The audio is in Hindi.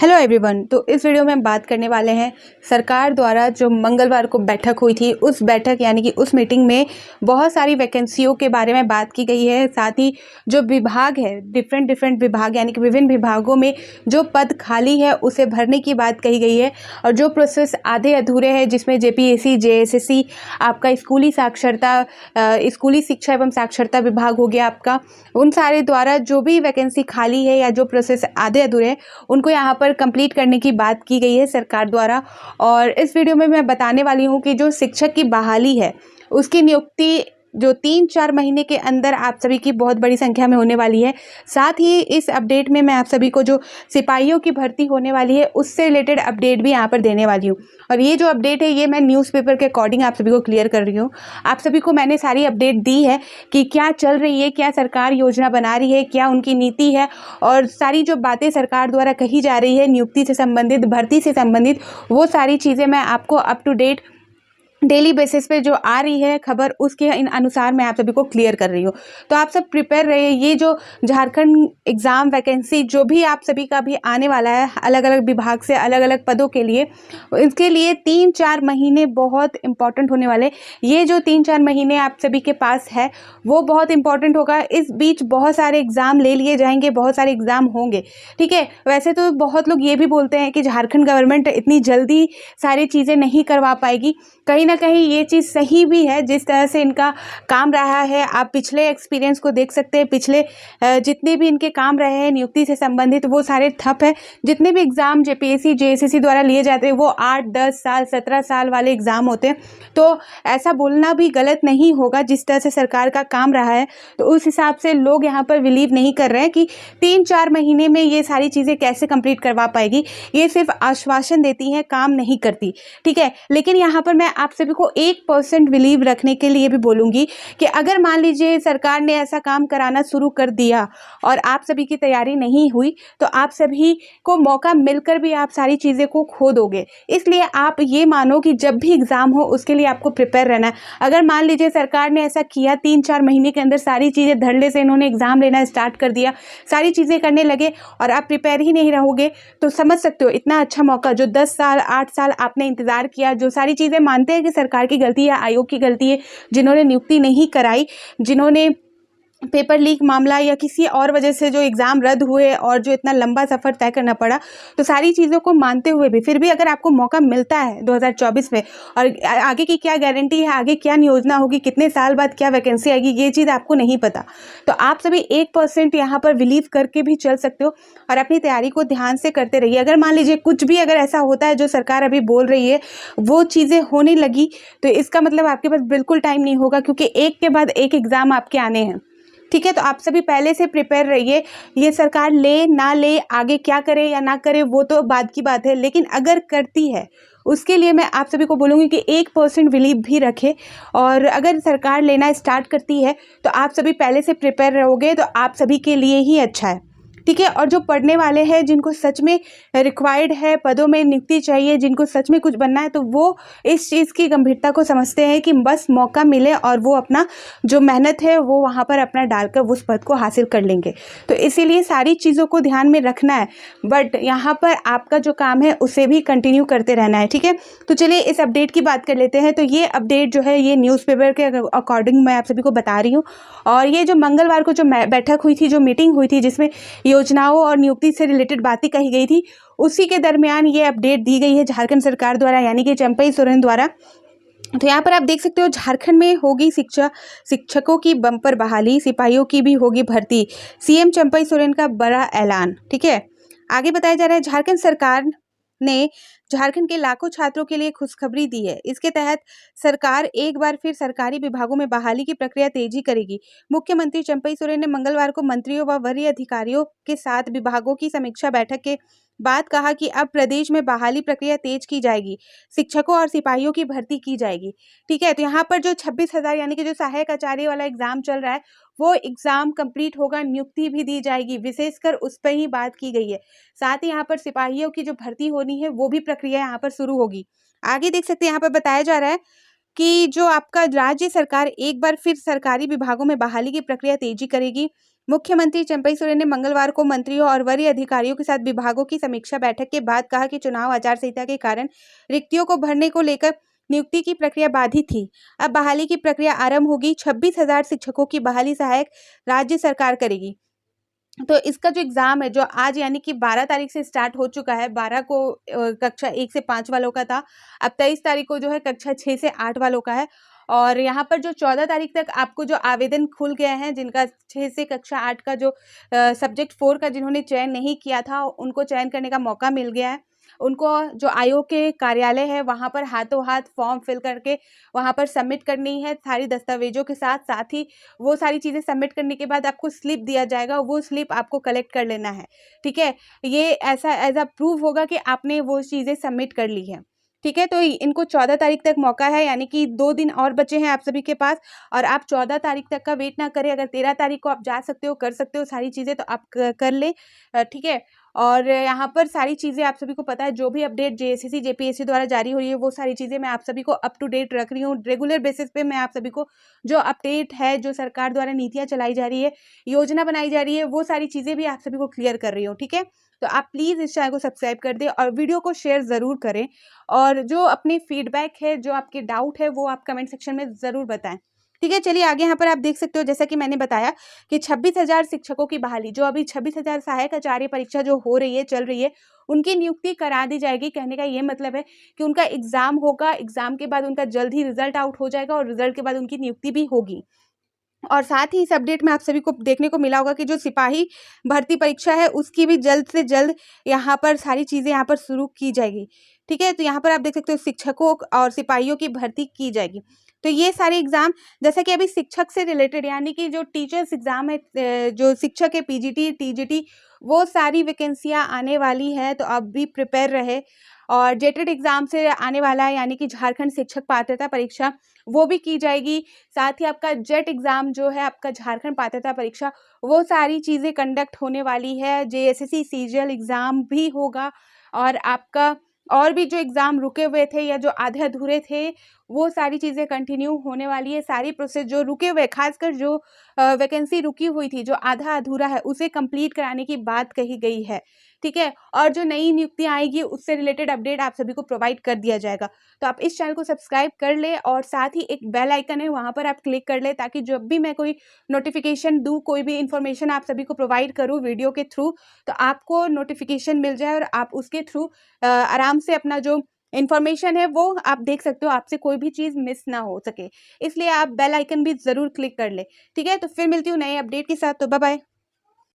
Hello everyone. तो इस वीडियो में हम बात करने वाले हैं सरकार द्वारा जो मंगलवार को बैठक हुई थी, उस बैठक यानी कि उस मीटिंग में बहुत सारी वैकेंसियों के बारे में बात की गई है। साथ ही जो विभाग है, डिफरेंट विभाग यानी कि विभिन्न विभागों में जो पद खाली है उसे भरने की बात कही गई है। और जो प्रोसेस आधे अधूरे हैं, जिसमें जेपीएससी, जेएसएससी, आपका स्कूली साक्षरता, स्कूली शिक्षा एवं साक्षरता विभाग हो गया आपका, उन सारे द्वारा जो भी वैकेंसी खाली है या जो प्रोसेस आधे अधूरे हैं उनको यहाँ पर कंप्लीट करने की बात की गई है सरकार द्वारा। और इस वीडियो में मैं बताने वाली हूँ कि जो शिक्षक की बहाली है उसकी नियुक्ति जो 3-4 महीने के अंदर आप सभी की बहुत बड़ी संख्या में होने वाली है। साथ ही इस अपडेट में मैं आप सभी को जो सिपाहियों की भर्ती होने वाली है उससे रिलेटेड अपडेट भी यहाँ पर देने वाली हूँ। और ये जो अपडेट है ये मैं न्यूज़पेपर के अकॉर्डिंग आप सभी को क्लियर कर रही हूँ। आप सभी को मैंने सारी अपडेट दी है कि क्या चल रही है, क्या सरकार योजना बना रही है, क्या उनकी नीति है, और सारी जो बातें सरकार द्वारा कही जा रही है नियुक्ति से संबंधित, भर्ती से संबंधित, वो सारी चीज़ें मैं आपको up to date daily basis पे जो आ रही है खबर, उसके इन अनुसार मैं आप सभी को क्लियर कर रही हूँ। तो आप सब प्रिपेयर रहिए। ये जो झारखंड एग्ज़ाम वैकेंसी जो भी आप सभी का भी आने वाला है अलग अलग विभाग से अलग अलग पदों के लिए, इसके लिए 3-4 महीने बहुत इंपॉर्टेंट होने वाले। ये जो 3-4 महीने आप सभी के पास है वो बहुत इंपॉर्टेंट होगा। इस बीच बहुत सारे एग्ज़ाम ले लिए जाएंगे, बहुत सारे एग्ज़ाम होंगे, ठीक है। वैसे तो बहुत लोग ये भी बोलते हैं कि झारखंड गवर्नमेंट इतनी जल्दी सारी चीज़ें नहीं करवा पाएगी। कहीं ना कहीं ये चीज़ सही भी है। जिस तरह से इनका काम रहा है, आप पिछले एक्सपीरियंस को देख सकते हैं। पिछले जितने भी इनके काम रहे हैं नियुक्ति से संबंधित वो सारे ठप है। जितने भी एग्ज़ाम जेपीएससी, जेएसएससी द्वारा लिए जाते हैं वो 8-10 साल, 17 साल वाले एग्ज़ाम होते हैं। तो ऐसा बोलना भी गलत नहीं होगा। जिस तरह से सरकार का काम रहा है तो उस हिसाब से लोग यहाँ पर बिलीव नहीं कर रहे हैं कि 3-4 महीने में ये सारी चीज़ें कैसे कंप्लीट करवा पाएगी। ये सिर्फ आश्वासन देती हैं, काम नहीं करती, ठीक है। लेकिन यहाँ पर मैं आप सभी को 1% बिलीव रखने के लिए भी बोलूँगी कि अगर मान लीजिए सरकार ने ऐसा काम कराना शुरू कर दिया और आप सभी की तैयारी नहीं हुई तो आप सभी को मौका मिलकर भी आप सारी चीज़ें को खो दोगे। इसलिए आप ये मानो कि जब भी एग्ज़ाम हो उसके लिए आपको प्रिपेयर रहना है। अगर मान लीजिए सरकार ने ऐसा किया, 3-4 महीने के अंदर सारी चीज़ें धड़ल्ले से इन्होंने एग्ज़ाम लेना स्टार्ट कर दिया, सारी चीज़ें करने लगे और आप प्रिपेयर ही नहीं रहोगे, तो समझ सकते हो इतना अच्छा मौका जो 10 साल 8 साल आपने इंतज़ार किया, जो सारी चीज़ें मानते हैं कि सरकार की गलती है, आयोग की गलती है, जिन्होंने नियुक्ति नहीं कराई, जिन्होंने पेपर लीक मामला या किसी और वजह से जो एग्ज़ाम रद्द हुए और जो इतना लंबा सफ़र तय करना पड़ा, तो सारी चीज़ों को मानते हुए भी फिर भी अगर आपको मौका मिलता है 2024 में, और आगे की क्या गारंटी है, आगे क्या योजना होगी, कितने साल बाद क्या वैकेंसी आएगी, ये चीज़ आपको नहीं पता। तो आप सभी 1% यहाँ पर बिलीव करके भी चल सकते हो और अपनी तैयारी को ध्यान से करते रहिए। अगर मान लीजिए कुछ भी अगर ऐसा होता है जो सरकार अभी बोल रही है वो चीज़ें होने लगी, तो इसका मतलब आपके पास बिल्कुल टाइम नहीं होगा, क्योंकि एक के बाद एक एग्ज़ाम आपके आने हैं, ठीक है। तो आप सभी पहले से प्रिपेयर रहिए। ये सरकार ले ना ले, आगे क्या करे या ना करे वो तो बाद की बात है, लेकिन अगर करती है उसके लिए मैं आप सभी को बोलूँगी कि 1% बिलीव भी रखें। और अगर सरकार लेना स्टार्ट करती है तो आप सभी पहले से प्रिपेयर रहोगे तो आप सभी के लिए ही अच्छा है, ठीक है। और जो पढ़ने वाले हैं, जिनको सच में रिक्वायर्ड है, पदों में नियुक्ति चाहिए, जिनको सच में कुछ बनना है, तो वो इस चीज़ की गंभीरता को समझते हैं कि बस मौका मिले और वो अपना जो मेहनत है वो वहाँ पर अपना डालकर उस पद को हासिल कर लेंगे। तो इसीलिए सारी चीज़ों को ध्यान में रखना है, बट यहाँ पर आपका जो काम है उसे भी कंटिन्यू करते रहना है, ठीक है। तो चलिए इस अपडेट की बात कर लेते हैं। तो ये अपडेट जो है ये न्यूज़पेपर के अकॉर्डिंग मैं आप सभी को बता रही हूँ। और ये जो मंगलवार को जो बैठक हुई थी, जो मीटिंग हुई थी, जिसमें योजनाओं और नियुक्ति से रिलेटेड बातें कही गई थी, उसी के दरमियान ये अपडेट दी गई है झारखंड सरकार द्वारा यानी कि चंपई सोरेन द्वारा। तो यहाँ पर आप देख सकते हो झारखंड में होगी शिक्षकों की बम्पर बहाली, सिपाहियों की भी होगी भर्ती, सीएम चंपई सोरेन का बड़ा ऐलान, ठीक है। आगे बताया जा रहा है झारखंड सरकार ने झारखंड के लाखों छात्रों के लिए खुशखबरी दी है। इसके तहत सरकार एक बार फिर सरकारी विभागों में बहाली की प्रक्रिया तेजी करेगी। मुख्यमंत्री चंपई सोरेन ने मंगलवार को मंत्रियों व वरीय अधिकारियों के साथ विभागों की समीक्षा बैठक के बाद कहा कि अब प्रदेश में बहाली प्रक्रिया तेज की जाएगी, शिक्षकों और सिपाहियों की भर्ती की जाएगी, ठीक है। तो यहाँ पर जो 26,000 यानी कि जो सहायक आचार्य वाला एग्जाम चल रहा है वो एग्जाम कंप्लीट होगा, नियुक्ति भी दी जाएगी, विशेषकर उस पर ही बात की गई है। साथ ही यहाँ पर सिपाहियों की जो भर्ती होनी है वो भी प्रक्रिया यहाँ पर शुरू होगी। आगे देख सकते हैं यहाँ पर बताया जा रहा है कि जो आपका राज्य सरकार एक बार फिर सरकारी विभागों में बहाली की प्रक्रिया तेजी करेगी। मुख्यमंत्री चंपई सोरेन ने मंगलवार को मंत्रियों और वरीय अधिकारियों के साथ विभागों की समीक्षा बैठक के बाद कहा कि चुनाव आचार संहिता के कारण रिक्तियों को भरने को लेकर नियुक्ति की प्रक्रिया बाधित थी। अब बहाली की प्रक्रिया आरंभ होगी। 26,000 शिक्षकों की बहाली सहायक राज्य सरकार करेगी। तो इसका जो एग्ज़ाम है, जो आज यानी कि 12 तारीख से स्टार्ट हो चुका है। 12 को कक्षा 1 से 5 वालों का था। अब 23 तारीख को जो है कक्षा 6 से 8 वालों का है। और यहाँ पर जो 14 तारीख तक आपको जो आवेदन खुल गए हैं, जिनका 6 से कक्षा 8 का जो सब्जेक्ट 4 का जिन्होंने चयन नहीं किया था, उनको चयन करने का मौका मिल गया है। उनको जो आयोग के कार्यालय है वहाँ पर हाथों हाथ फॉर्म फिल करके वहाँ पर सबमिट करनी है सारी दस्तावेजों के साथ। साथ ही वो सारी चीज़ें सबमिट करने के बाद आपको स्लिप दिया जाएगा, वो स्लिप आपको कलेक्ट कर लेना है। ठीक है, ये ऐसा एज अ प्रूफ होगा कि आपने वो चीज़ें सबमिट कर ली है। ठीक है, तो इनको 14 तारीख तक मौका है, यानी कि 2 दिन और बचे हैं आप सभी के पास। और आप 14 तारीख तक का वेट ना करें। अगर 13 तारीख को आप जा सकते हो, कर सकते हो सारी चीज़ें, तो आप कर लें। ठीक है। और यहाँ पर सारी चीज़ें आप सभी को पता है, जो भी अपडेट जेएसएससी जेपीएससी द्वारा जारी हो रही है, वो सारी चीज़ें मैं आप सभी को अप टू डेट रख रही हूँ। रेगुलर बेसिस पे मैं आप सभी को जो अपडेट है, जो सरकार द्वारा नीतियाँ चलाई जा रही है, योजना बनाई जा रही है, वो सारी चीज़ें भी आप सभी को क्लियर कर रही हूँ। ठीक है, तो आप प्लीज़ इस चैनल को सब्सक्राइब कर दें और वीडियो को शेयर ज़रूर करें। और जो अपनी फीडबैक है, जो आपके डाउट है, वो आप कमेंट सेक्शन में ज़रूर बताएं। ठीक है, चलिए आगे यहाँ पर आप देख सकते हो, जैसा कि मैंने बताया कि 26,000 शिक्षकों की बहाली, जो अभी 26,000 सहायक आचार्य परीक्षा जो हो रही है, चल रही है, उनकी नियुक्ति करा दी जाएगी। कहने का ये मतलब है कि उनका एग्ज़ाम होगा, एग्ज़ाम के बाद उनका जल्द ही रिजल्ट आउट हो जाएगा और रिजल्ट के बाद उनकी नियुक्ति भी होगी। और साथ ही इस अपडेट में आप सभी को देखने को मिला होगा कि जो सिपाही भर्ती परीक्षा है, उसकी भी जल्द से जल्द यहाँ पर सारी चीज़ें यहाँ पर शुरू की जाएगी। ठीक है, तो यहाँ पर आप देख सकते हो शिक्षकों और सिपाहियों की भर्ती की जाएगी। तो ये सारे एग्ज़ाम, जैसा कि अभी शिक्षक से रिलेटेड यानी कि जो टीचर्स एग्ज़ाम है, जो शिक्षक है पीजीटी टीजीटी, वो सारी वैकेंसियाँ आने वाली है, तो आप भी प्रिपेयर रहे। और जेटेड एग्ज़ाम से आने वाला है, यानी कि झारखंड शिक्षक पात्रता परीक्षा, वो भी की जाएगी। साथ ही आपका जेट एग्ज़ाम जो है, आपका झारखंड पात्रता परीक्षा, वो सारी चीज़ें कंडक्ट होने वाली है। जेएसएससी सीजीएल एग्ज़ाम भी होगा। और आपका और भी जो एग्ज़ाम रुके हुए थे या जो आधे अधूरे थे, वो सारी चीज़ें कंटिन्यू होने वाली है। सारी प्रोसेस जो रुके हुए, खासकर जो वैकेंसी रुकी हुई थी, जो आधा अधूरा है, उसे कंप्लीट कराने की बात कही गई है। ठीक है, और जो नई नियुक्तियाँ आएगी, उससे रिलेटेड अपडेट आप सभी को प्रोवाइड कर दिया जाएगा। तो आप इस चैनल को सब्सक्राइब कर लें और साथ ही एक बेल आइकन है, वहाँ पर आप क्लिक कर लें, ताकि जब भी मैं कोई नोटिफिकेशन दूँ, कोई भी इन्फॉर्मेशन आप सभी को प्रोवाइड करूँ वीडियो के थ्रू, तो आपको नोटिफिकेशन मिल जाए और आप उसके थ्रू आराम से अपना जो इन्फॉर्मेशन है, वो आप देख सकते हो, आपसे कोई भी चीज़ मिस ना हो सके। इसलिए आप बेल आइकन भी ज़रूर क्लिक कर लें। ठीक है, तो फिर मिलती हूँ नए अपडेट के साथ। तो बाय बाय।